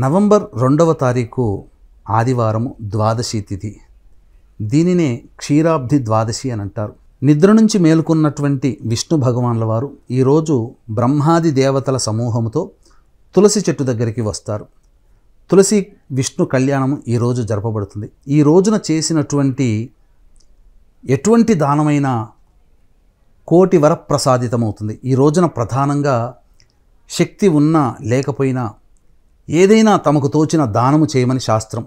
November 2వ తారీఖు ఆదివారము ద్వాదశి తిథి. దీనినే క్షీరాబ్ది ద్వాదశి అని అంటారు. నిద్ర నుంచి మేలుకున్నటువంటి విష్ణు భగవాన్ల వారు ఈరోజు బ్రహ్మాది దేవతల సమూహముతో తులసి చెట్టు దగ్గరికి వస్తారు. తులసి విష్ణు కళ్యాణం ఈరోజు జరపబడుతుంది. ఈ రోజున చేసినటువంటి ఎటువంటి దానమైనా కోటి వరప్రసాదితమవుతుంది. ఈ రోజున ప్రధానంగా శక్తి ఉన్నా లేకపోయినా ఏదైనా తమకు తోచిన దానము చేయమని శాస్త్రం.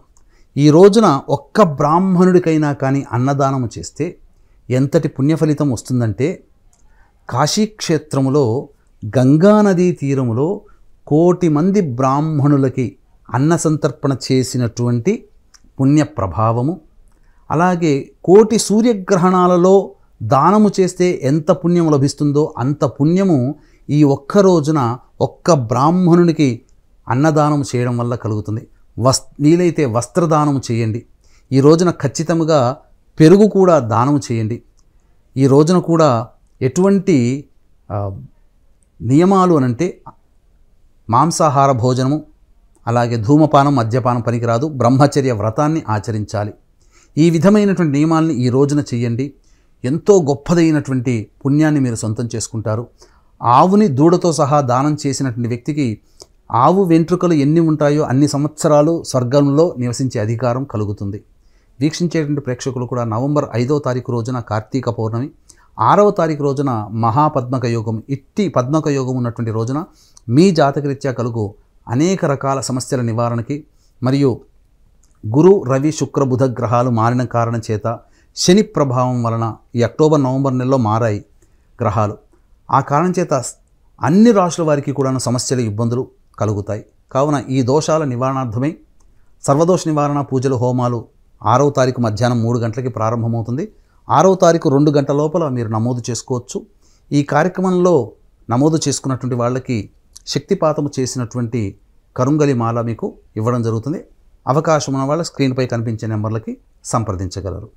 ఈ రోజున ఒక్క బ్రాహ్మణుడికైనా కానీ అన్నదానము చేస్తే ఎంతటి పుణ్యఫలితం వస్తుందంటే, కాశీక్షేత్రములో గంగానదీ తీరములో 1,000,000 మంది బ్రాహ్మణులకి అన్న సంతర్పణ చేసినటువంటి పుణ్య ప్రభావము, అలాగే 1,000,000 సూర్యగ్రహణాలలో దానము చేస్తే ఎంత పుణ్యం లభిస్తుందో అంత పుణ్యము ఈ ఒక్క రోజున ఒక్క బ్రాహ్మణునికి అన్నదానం చేయడం వల్ల కలుగుతుంది. వీలైతే వస్త్రదానము చేయండి. ఈ రోజున ఖచ్చితంగా పెరుగు కూడా దానము చేయండి. ఈ రోజున కూడా ఎటువంటి నియమాలు అనంటే మాంసాహార భోజనము, అలాగే ధూమపానం మద్యపానం పనికిరాదు. బ్రహ్మచర్య వ్రతాన్ని ఆచరించాలి. ఈ విధమైనటువంటి నియమాల్ని ఈ రోజున చేయండి. ఎంతో గొప్పదైనటువంటి పుణ్యాన్ని మీరు సొంతం చేసుకుంటారు. ఆవుని దూడతో సహా దానం చేసినటువంటి వ్యక్తికి ఆవు వెంట్రుకలు ఎన్ని ఉంటాయో అన్ని సంవత్సరాలు స్వర్గంలో నివసించే అధికారం కలుగుతుంది. వీక్షించేటువంటి ప్రేక్షకులు కూడా నవంబర్ 5వ తారీఖు రోజున కార్తీక పౌర్ణమి, 6వ తారీఖు రోజున మహాపద్మక యోగం, ఇట్టి పద్మక యోగం ఉన్నటువంటి రోజున మీ జాతకరీత్యా కలుగు అనేక రకాల సమస్యల నివారణకి, మరియు గురు రవి శుక్ర బుధ గ్రహాలు మారిన కారణం చేత శని ప్రభావం వలన ఈ అక్టోబర్ నవంబర్ నెలలో మారాయి గ్రహాలు. ఆ కారణం చేత అన్ని రాశుల వారికి కూడా సమస్యలు ఇబ్బందులు కలుగుతాయి. కావున ఈ దోషాల నివారణార్థమై సర్వదోష నివారణ పూజలు హోమాలు 6వ తారీఖు మధ్యాహ్నం 3 గంటలకి ప్రారంభమవుతుంది. 6వ తారీఖు 2 గంటల లోపల మీరు నమోదు చేసుకోవచ్చు. ఈ కార్యక్రమంలో నమోదు చేసుకున్నటువంటి వాళ్ళకి శక్తిపాతము చేసినటువంటి కరుంగలి మాల మీకు ఇవ్వడం జరుగుతుంది. అవకాశం ఉన్న వాళ్ళ స్క్రీన్పై కనిపించే నెంబర్లకి సంప్రదించగలరు.